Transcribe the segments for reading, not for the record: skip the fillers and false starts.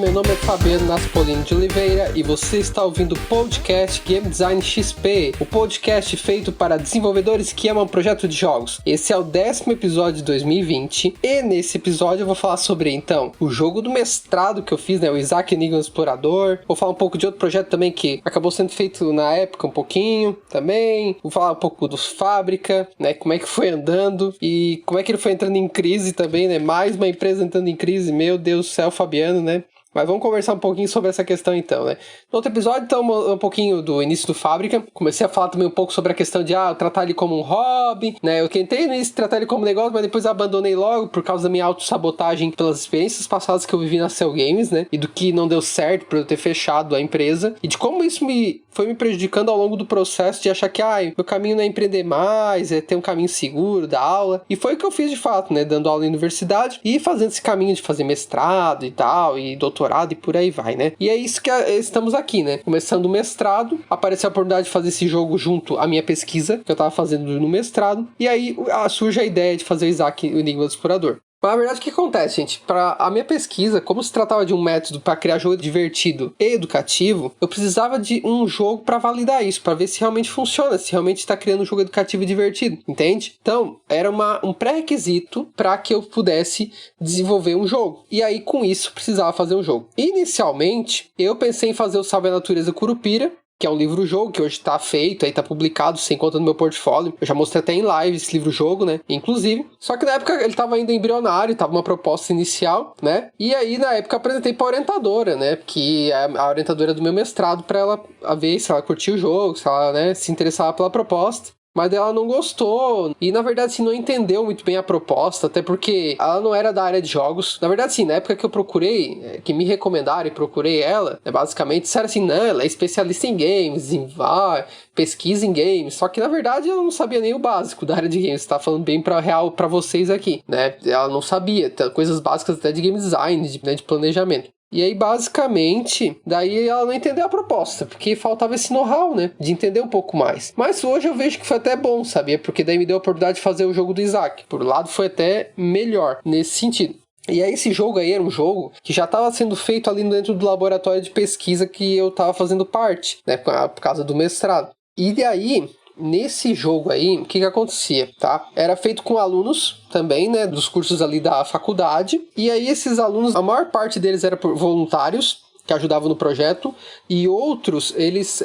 meu nome é Fabiano Naspolini de Oliveira e você está ouvindo o podcast Game Design XP, o podcast feito para desenvolvedores que amam projeto de jogos. Esse é o 10º episódio de 2020 e nesse episódio eu vou falar sobre, então, o jogo do mestrado que eu fiz, né, o Isaac Enigma Explorador. Vou falar um pouco de outro projeto também que acabou sendo feito na época um pouquinho também. Vou falar um pouco dos Fábrica, né, como é que foi andando e como é que ele foi entrando em crise também, né, mais uma empresa entrando em crise, meu Deus do céu, Fabiano, né? Mas vamos conversar um pouquinho sobre essa questão então, né? No outro episódio, então, um pouquinho do início do Fábrica. Comecei a falar também um pouco sobre a questão de, tratar ele como um hobby, né? Eu tentei no início tratar ele como negócio, mas depois abandonei logo por causa da minha autossabotagem pelas experiências passadas que eu vivi na Cell Games, né? E do que não deu certo por eu ter fechado a empresa. E de como isso foi me prejudicando ao longo do processo de achar que, meu caminho não é empreender mais, é ter um caminho seguro da aula. E foi o que eu fiz de fato, né? Dando aula em universidade e fazendo esse caminho de fazer mestrado e tal, e doutorado e por aí vai, né? E é isso que estamos aqui, né? Começando o mestrado, apareceu a oportunidade de fazer esse jogo junto à minha pesquisa, que eu tava fazendo no mestrado, e aí surge a ideia de fazer o Isaac, o Enigma do Explorador. Mas na verdade o que acontece, gente? Para a minha pesquisa, como se tratava de um método para criar jogo divertido e educativo, eu precisava de um jogo para validar isso, para ver se realmente funciona, se realmente está criando um jogo educativo e divertido, entende? Então, era um pré-requisito para que eu pudesse desenvolver um jogo. E aí, com isso, precisava fazer um jogo. Inicialmente, eu pensei em fazer o Salve a Natureza Curupira, que é um livro-jogo que hoje tá feito, aí tá publicado, sem conta no meu portfólio. Eu já mostrei até em live esse livro-jogo, né, inclusive. Só que na época ele tava ainda embrionário, tava uma proposta inicial, né, e aí na época eu apresentei pra orientadora, né, que é a orientadora do meu mestrado, pra ela ver se ela curtia o jogo, se ela, né, se interessava pela proposta. Mas ela não gostou, e na verdade assim, não entendeu muito bem a proposta, até porque ela não era da área de jogos. Na verdade assim, na época que eu procurei, que me recomendaram e procurei ela, basicamente disseram assim, não, ela é especialista em games, em VAR, pesquisa em games, só que na verdade ela não sabia nem o básico da área de games, tá falando bem real pra vocês aqui, né? Ela não sabia, coisas básicas até de game design, de planejamento. E aí, basicamente, daí ela não entendeu a proposta, porque faltava esse know-how, né, de entender um pouco mais. Mas hoje eu vejo que foi até bom, sabia? Porque daí me deu a oportunidade de fazer o jogo do Isaac. Por um lado, foi até melhor nesse sentido. E aí esse jogo aí era um jogo que já estava sendo feito ali dentro do laboratório de pesquisa que eu estava fazendo parte, né, por causa do mestrado. E daí, nesse jogo aí, o que acontecia, tá? Era feito com alunos também, né, dos cursos ali da faculdade, e aí esses alunos, a maior parte deles era por voluntários, que ajudavam no projeto, e outros, eles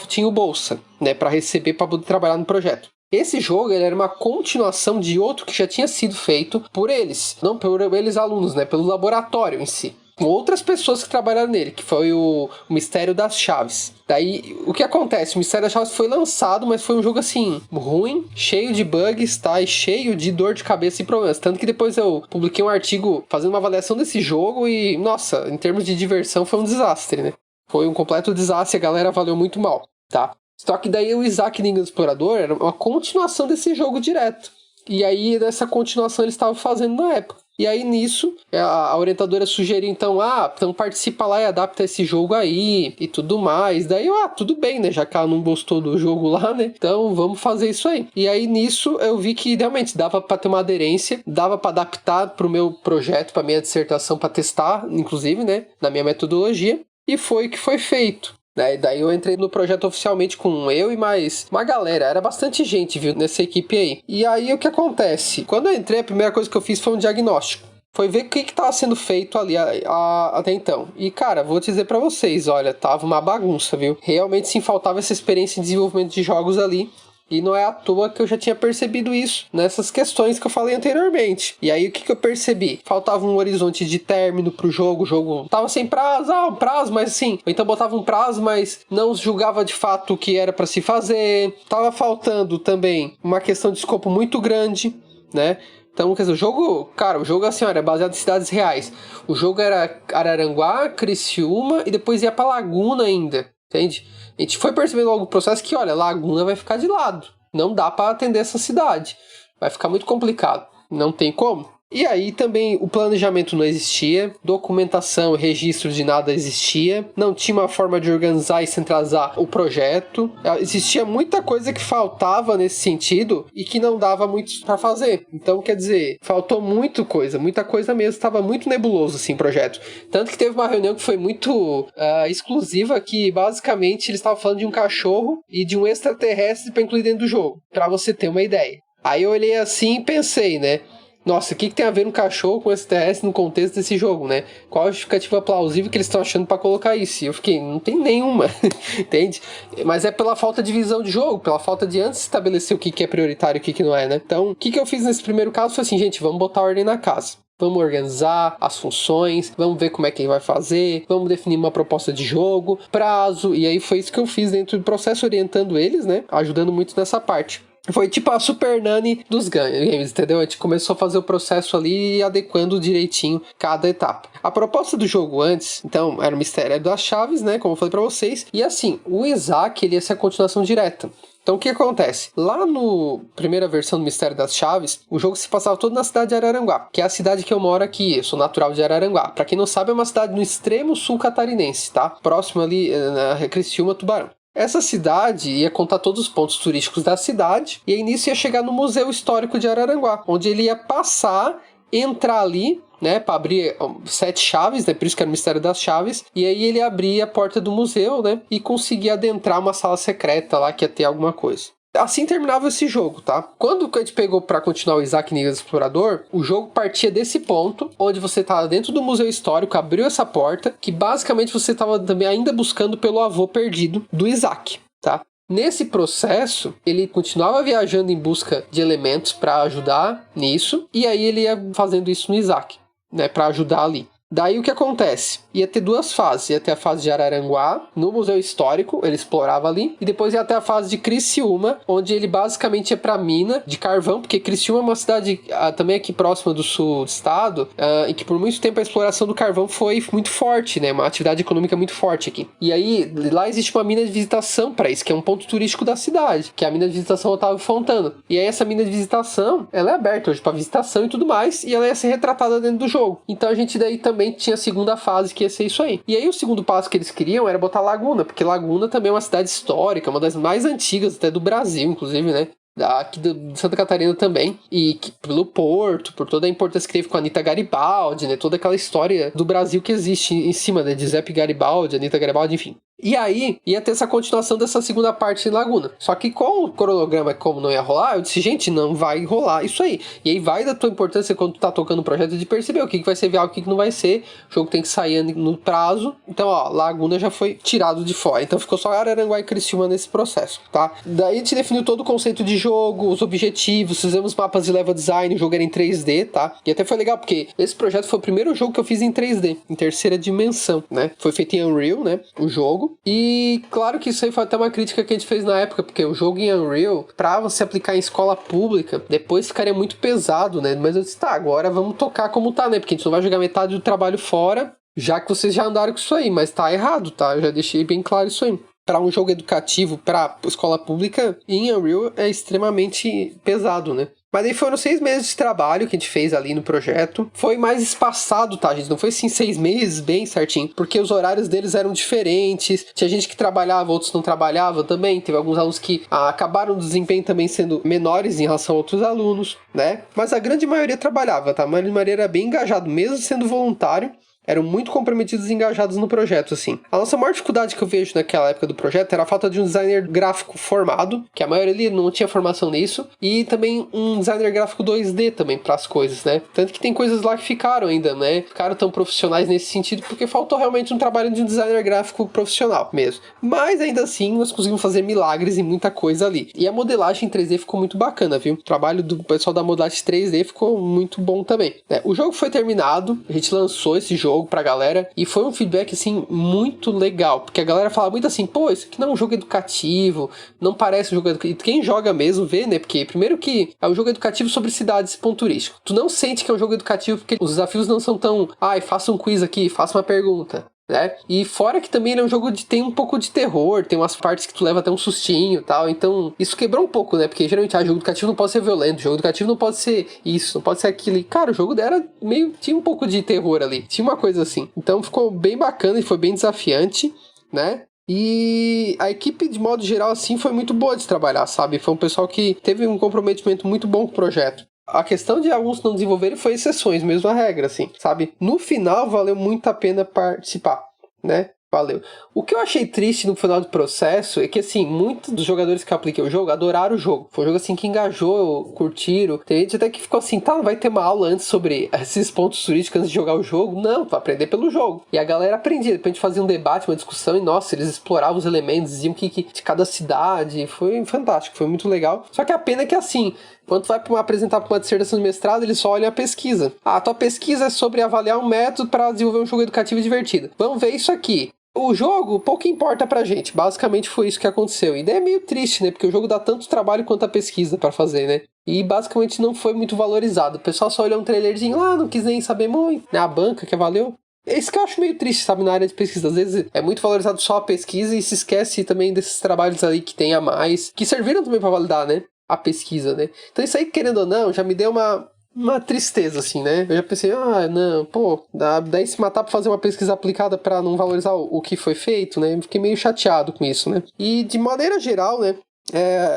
tinham bolsa, né, para receber, para poder trabalhar no projeto. Esse jogo ele era uma continuação de outro que já tinha sido feito por eles, não por eles alunos, né, pelo laboratório em si. Com outras pessoas que trabalharam nele, que foi o Mistério das Chaves. Daí, o que acontece? O Mistério das Chaves foi lançado, mas foi um jogo, assim, ruim, cheio de bugs, tá? E cheio de dor de cabeça e problemas. Tanto que depois eu publiquei um artigo fazendo uma avaliação desse jogo e, nossa, em termos de diversão foi um desastre, né? Foi um completo desastre, a galera avaliou muito mal, tá? Só que daí o Isaac Enigma Explorador era uma continuação desse jogo direto. E aí, nessa continuação, eles estavam fazendo na época. E aí, nisso, a orientadora sugeriu, então, então participa lá e adapta esse jogo aí e tudo mais. Daí, tudo bem, né? Já que ela não gostou do jogo lá, né? Então, vamos fazer isso aí. E aí, nisso, eu vi que, realmente, dava pra ter uma aderência, dava pra adaptar pro meu projeto, pra minha dissertação, pra testar, inclusive, né? Na minha metodologia. E foi o que foi feito. Daí eu entrei no projeto oficialmente com eu e mais uma galera, era bastante gente, viu, nessa equipe aí. E aí o que acontece? Quando eu entrei, a primeira coisa que eu fiz foi um diagnóstico. Foi ver o que estava sendo feito ali até então. E, cara, vou dizer pra vocês, olha, tava uma bagunça, viu? Realmente sim, faltava essa experiência em desenvolvimento de jogos ali. E não é à toa que eu já tinha percebido isso nessas questões que eu falei anteriormente. E aí o que eu percebi? Faltava um horizonte de término pro jogo, o jogo tava sem prazo, um prazo, mas assim, ou então botava um prazo, mas não julgava de fato o que era para se fazer. Tava faltando também uma questão de escopo muito grande, né? Então, quer dizer, o jogo assim, era baseado em cidades reais. O jogo era Araranguá, Criciúma e depois ia pra Laguna ainda, entende? A gente foi percebendo logo o processo que, olha, Laguna vai ficar de lado. Não dá pra atender essa cidade. Vai ficar muito complicado. Não tem como. E aí também o planejamento não existia, documentação, registro de nada existia, não tinha uma forma de organizar e centralizar o projeto, existia muita coisa que faltava nesse sentido e que não dava muito para fazer. Então, quer dizer, faltou muita coisa mesmo, estava muito nebuloso assim o projeto. Tanto que teve uma reunião que foi muito exclusiva, que basicamente eles estavam falando de um cachorro e de um extraterrestre para incluir dentro do jogo, para você ter uma ideia. Aí eu olhei assim e pensei, né? Nossa, o que tem a ver um cachorro com extraterrestre no contexto desse jogo, né? Qual a justificativa plausível que eles estão achando pra colocar isso? E eu fiquei, não tem nenhuma, entende? Mas é pela falta de visão de jogo, pela falta de antes estabelecer o que é prioritário e o que não é, né? Então, o que eu fiz nesse primeiro caso foi assim, gente, vamos botar ordem na casa. Vamos organizar as funções, vamos ver como é que ele vai fazer, vamos definir uma proposta de jogo, prazo, e aí foi isso que eu fiz dentro do processo, orientando eles, né? Ajudando muito nessa parte. Foi tipo a Super Nani dos games, entendeu? A gente começou a fazer o processo ali, adequando direitinho cada etapa. A proposta do jogo antes, então, era o Mistério das Chaves, né? Como eu falei pra vocês. E assim, o Isaac, ele ia ser a continuação direta. Então o que acontece? Lá no primeira versão do Mistério das Chaves, o jogo se passava todo na cidade de Araranguá, que é a cidade que eu moro aqui, eu sou natural de Araranguá. Pra quem não sabe, é uma cidade no extremo sul catarinense, tá? Próximo ali na Criciúma, Tubarão. Essa cidade ia contar todos os pontos turísticos da cidade, e aí nisso ia chegar no Museu Histórico de Araranguá, onde ele ia passar, entrar ali, né, para abrir 7 chaves, né, por isso que era o Mistério das Chaves, e aí ele abria a porta do museu, né, e conseguia adentrar uma sala secreta lá que ia ter alguma coisa. Assim terminava esse jogo, tá? Quando a gente pegou pra continuar o Isaac Negas Explorador, o jogo partia desse ponto, onde você tava dentro do Museu Histórico, abriu essa porta, que basicamente você tava também ainda buscando pelo avô perdido do Isaac, tá? Nesse processo, ele continuava viajando em busca de elementos para ajudar nisso, e aí ele ia fazendo isso no Isaac, né, para ajudar ali. Daí o que acontece? Ia ter 2 fases. Ia ter a fase de Araranguá, no Museu Histórico, ele explorava ali. E depois ia ter a fase de Criciúma, onde ele basicamente ia pra mina de carvão, porque Criciúma é uma cidade também aqui próxima do sul do estado, e que por muito tempo a exploração do carvão foi muito forte, né? Uma atividade econômica muito forte aqui. E aí, lá existe uma mina de visitação para isso, que é um ponto turístico da cidade, que é a mina de visitação Otávio Fontana. E aí essa mina de visitação, ela é aberta hoje pra visitação e tudo mais, e ela ia ser retratada dentro do jogo. Então a gente daí também tinha a segunda fase, que ia ser isso aí. E aí o segundo passo que eles queriam era botar Laguna, porque Laguna também é uma cidade histórica, uma das mais antigas até do Brasil, inclusive, né? Aqui de Santa Catarina também, e que, pelo Porto, por toda a importância que teve com a Anita Garibaldi, né? Toda aquela história do Brasil que existe em cima, né? De Giuseppe Garibaldi, Anita Garibaldi, enfim. E aí, ia ter essa continuação dessa segunda parte em Laguna. Só que com o cronograma, como não ia rolar, eu disse, gente, não vai rolar isso aí. E aí vai da tua importância quando tu tá tocando o projeto de perceber o que vai ser viável, o que não vai ser. O jogo tem que sair no prazo. Então, ó, Laguna já foi tirado de fora. Então ficou só Araranguá e Criciúma nesse processo, tá? Daí a gente definiu todo o conceito de jogo, os objetivos, fizemos mapas de level design, o jogo era em 3D, tá? E até foi legal, porque esse projeto foi o primeiro jogo que eu fiz em 3D, em terceira dimensão, né? Foi feito em Unreal, né? O jogo. E claro que isso aí foi até uma crítica que a gente fez na época, porque o jogo em Unreal, pra você aplicar em escola pública, depois ficaria muito pesado, né? Mas eu disse, tá, agora vamos tocar como tá, né? Porque a gente não vai jogar metade do trabalho fora, já que vocês já andaram com isso aí, mas tá errado, tá? Eu já deixei bem claro isso aí. Para um jogo educativo, para escola pública, em Unreal é extremamente pesado, né? Mas aí foram 6 meses de trabalho que a gente fez ali no projeto. Foi mais espaçado, tá, gente? Não foi assim 6 meses bem certinho, porque os horários deles eram diferentes. Tinha gente que trabalhava, outros não trabalhavam também. Teve alguns alunos que acabaram o desempenho também sendo menores em relação a outros alunos, né? Mas a grande maioria trabalhava, tá? A maioria era bem engajado, mesmo sendo voluntário. Eram muito comprometidos e engajados no projeto, assim. A nossa maior dificuldade que eu vejo naquela época do projeto era a falta de um designer gráfico formado, que a maioria ali não tinha formação nisso, e também um designer gráfico 2D também para as coisas, né? Tanto que tem coisas lá que ficaram ainda, né? Ficaram tão profissionais nesse sentido, porque faltou realmente um trabalho de um designer gráfico profissional mesmo. Mas ainda assim, nós conseguimos fazer milagres em muita coisa ali. E a modelagem em 3D ficou muito bacana, viu? O trabalho do pessoal da modelagem 3D ficou muito bom também, né? O jogo foi terminado, a gente lançou esse jogo pra galera, e foi um feedback, assim, muito legal, porque a galera fala muito assim, pô, isso aqui não é um jogo educativo, não parece um jogo educativo, e quem joga mesmo vê, né, porque primeiro que é um jogo educativo sobre cidades e ponto turístico, tu não sente que é um jogo educativo porque os desafios não são tão, faça um quiz aqui, faça uma pergunta. né? E fora que também ele é um jogo tem um pouco de terror, tem umas partes que tu leva até um sustinho e tal, então isso quebrou um pouco, né? Porque geralmente jogo educativo não pode ser violento, jogo educativo não pode ser isso, não pode ser aquilo. E, cara, o jogo era meio... tinha um pouco de terror ali, tinha uma coisa assim. Então ficou bem bacana e foi bem desafiante, né? E a equipe, de modo geral, assim, foi muito boa de trabalhar, sabe? Foi um pessoal que teve um comprometimento muito bom com o projeto. A questão de alguns não desenvolverem foi exceções, mesmo a regra, assim, sabe? No final, valeu muito a pena participar, né? Valeu. O que eu achei triste no final do processo é que, assim, muitos dos jogadores que apliquei o jogo adoraram o jogo. Foi um jogo, assim, que engajou, curtiram. Tem gente até que ficou assim, tá, não vai ter uma aula antes sobre esses pontos turísticos antes de jogar o jogo? Não, tu vai aprender pelo jogo. E a galera aprendia. Depois a gente fazia um debate, uma discussão e, nossa, eles exploravam os elementos, diziam que de cada cidade. Foi fantástico, foi muito legal. Só que a pena é que, assim, quando tu vai apresentar para uma dissertação de mestrado, eles só olham a pesquisa. Ah, a tua pesquisa é sobre avaliar um método para desenvolver um jogo educativo divertido. Vamos ver isso aqui. O jogo pouco importa pra gente, basicamente foi isso que aconteceu. E daí é meio triste, né, porque o jogo dá tanto trabalho quanto a pesquisa pra fazer, né. E basicamente não foi muito valorizado. O pessoal só olhou um trailerzinho lá, não quis nem saber muito, né, a banca que valeu. É isso que eu acho meio triste, sabe, na área de pesquisa. Às vezes é muito valorizado só a pesquisa e se esquece também desses trabalhos ali que tem a mais, que serviram também pra validar, né, a pesquisa, né. Então isso aí, querendo ou não, já me deu uma tristeza, assim, né? Eu já pensei, não, pô, daí se matar pra fazer uma pesquisa aplicada pra não valorizar o que foi feito, né? Eu fiquei meio chateado com isso, né? E de maneira geral, né?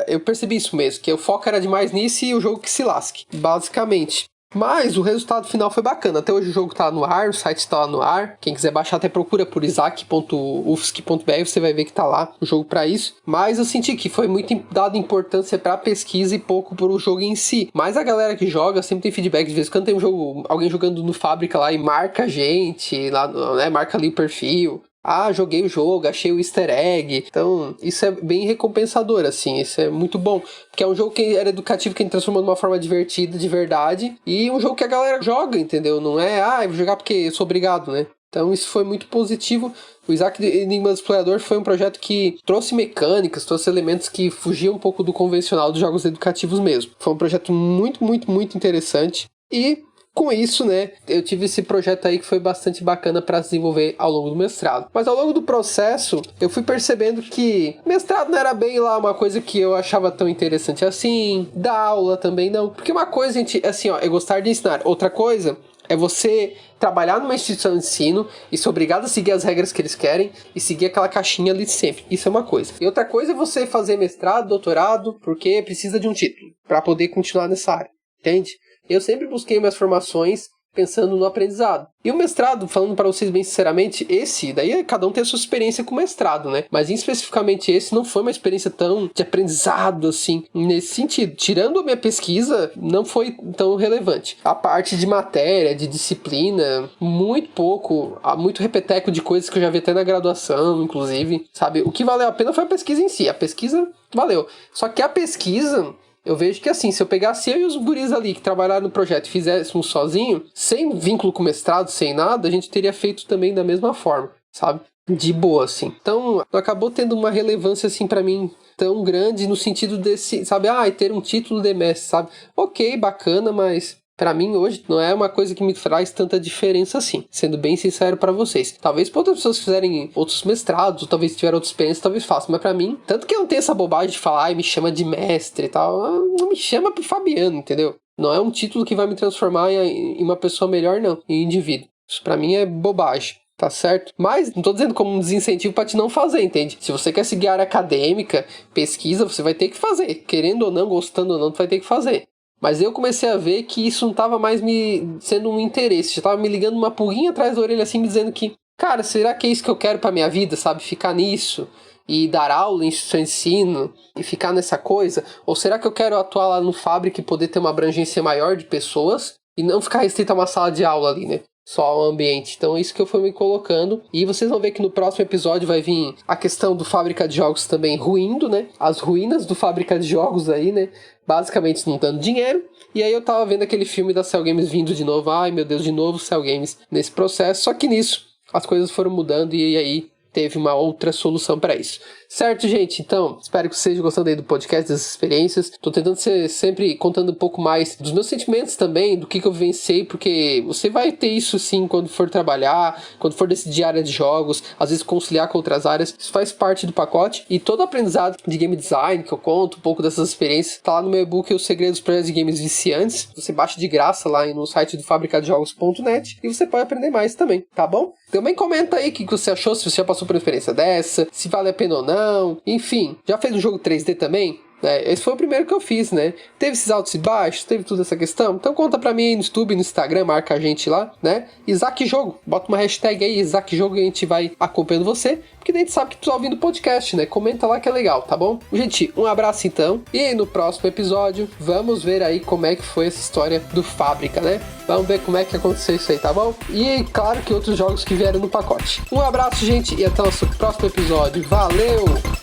Eu percebi isso mesmo, que o foco era demais nisso e o jogo que se lasque, basicamente. Mas o resultado final foi bacana. Até hoje o jogo tá no ar, o site tá lá no ar. Quem quiser baixar até procura por isaac.ufsc.br, você vai ver que tá lá o jogo pra isso. Mas eu senti que foi muito dada importância pra pesquisa e pouco pro jogo em si. Mas a galera que joga sempre tem feedback. De vez em quando tem um jogo, alguém jogando no Fábrica lá e marca a gente, lá, né, marca ali o perfil. Ah, joguei o jogo, achei o easter egg. Então, isso é bem recompensador, assim. Isso é muito bom. Porque é um jogo que era educativo, que a gente transformou de uma forma divertida, de verdade. E um jogo que a galera joga, entendeu? Não é, eu vou jogar porque eu sou obrigado, né? Então, isso foi muito positivo. O Isaac Enigma do Explorador foi um projeto que trouxe mecânicas, trouxe elementos que fugiam um pouco do convencional dos jogos educativos mesmo. Foi um projeto muito, muito, muito interessante. E com isso, né, eu tive esse projeto aí que foi bastante bacana para desenvolver ao longo do mestrado. Mas ao longo do processo, eu fui percebendo que mestrado não era bem lá uma coisa que eu achava tão interessante assim, dar aula também não. Porque uma coisa, gente, assim, ó, é gostar de ensinar. Outra coisa é você trabalhar numa instituição de ensino e ser obrigado a seguir as regras que eles querem e seguir aquela caixinha ali sempre. Isso é uma coisa. E outra coisa é você fazer mestrado, doutorado, porque precisa de um título para poder continuar nessa área, entende? Eu sempre busquei minhas formações pensando no aprendizado. E o mestrado, falando para vocês bem sinceramente, daí cada um tem a sua experiência com o mestrado, né? Mas especificamente esse não foi uma experiência tão de aprendizado, assim, nesse sentido. Tirando a minha pesquisa, não foi tão relevante. A parte de matéria, de disciplina, muito pouco, muito repeteco de coisas que eu já vi até na graduação, inclusive, sabe? O que valeu a pena foi a pesquisa em si. A pesquisa valeu. Só que a pesquisa... eu vejo que assim, se eu pegasse eu e os guris ali que trabalharam no projeto e fizéssemos sozinho, sem vínculo com o mestrado, sem nada, a gente teria feito também da mesma forma, sabe? De boa, assim. Então, acabou tendo uma relevância, assim, pra mim, tão grande no sentido desse, sabe? Ter um título de mestre, sabe? Ok, bacana, mas... pra mim, hoje, não é uma coisa que me traz tanta diferença assim, sendo bem sincero pra vocês. Talvez pra outras pessoas que fizerem outros mestrados, ou talvez tiveram outras experiências, talvez façam, mas pra mim, tanto que eu não tenho essa bobagem de falar, me chama de mestre e tal, não me chama pro Fabiano, entendeu? Não é um título que vai me transformar em uma pessoa melhor, não, em indivíduo. Isso pra mim é bobagem. Tá certo? Mas não tô dizendo como um desincentivo pra te não fazer, entende? Se você quer seguir a área acadêmica, pesquisa, você vai ter que fazer. Querendo ou não, gostando ou não, tu vai ter que fazer. Mas eu comecei a ver que isso não tava mais me sendo um interesse. Já tava me ligando uma pulguinha atrás da orelha assim, me dizendo que, cara, será que é isso que eu quero pra minha vida, sabe? Ficar nisso e dar aula em instituição de ensino e ficar nessa coisa? Ou será que eu quero atuar lá no Fábrica e poder ter uma abrangência maior de pessoas e não ficar restrito a uma sala de aula ali, né? Só ao ambiente. Então é isso que eu fui me colocando. E vocês vão ver que no próximo episódio vai vir a questão do Fábrica de Jogos também ruindo, né? As ruínas do Fábrica de Jogos aí, né? Basicamente não dando dinheiro. E aí eu tava vendo aquele filme da Cell Games vindo de novo. Ai meu Deus, de novo Cell Games nesse processo. Só que nisso as coisas foram mudando e aí teve uma outra solução para isso. Certo, gente? Então, espero que vocês estejam gostando aí do podcast, das experiências. Tô tentando ser sempre contando um pouco mais dos meus sentimentos também, do que eu vivenciei, porque você vai ter isso sim quando for trabalhar, quando for decidir área de jogos, às vezes conciliar com outras áreas. Isso faz parte do pacote. E todo o aprendizado de game design que eu conto, um pouco dessas experiências, tá lá no meu e-book Os Segredos dos Projetos de Games Viciantes. Você baixa de graça lá no site do fabricadejogos.net e você pode aprender mais também, tá bom? Também comenta aí o que você achou, se você já passou por uma experiência dessa, se vale a pena ou não. Enfim, já fez um jogo 3D também? Esse foi o primeiro que eu fiz, né? Teve esses altos e baixos, teve toda essa questão. Então conta pra mim aí no YouTube, no Instagram, marca a gente lá, né? Isaac Jogo, bota uma hashtag aí, Isaac Jogo, e a gente vai acompanhando você. Porque daí a gente sabe que tu tá ouvindo o podcast, né? Comenta lá que é legal, tá bom? Gente, um abraço então. E no próximo episódio, vamos ver aí como é que foi essa história do Fábrica, né? Vamos ver como é que aconteceu isso aí, tá bom? E claro que outros jogos que vieram no pacote. Um abraço, gente, e até o nosso próximo episódio. Valeu!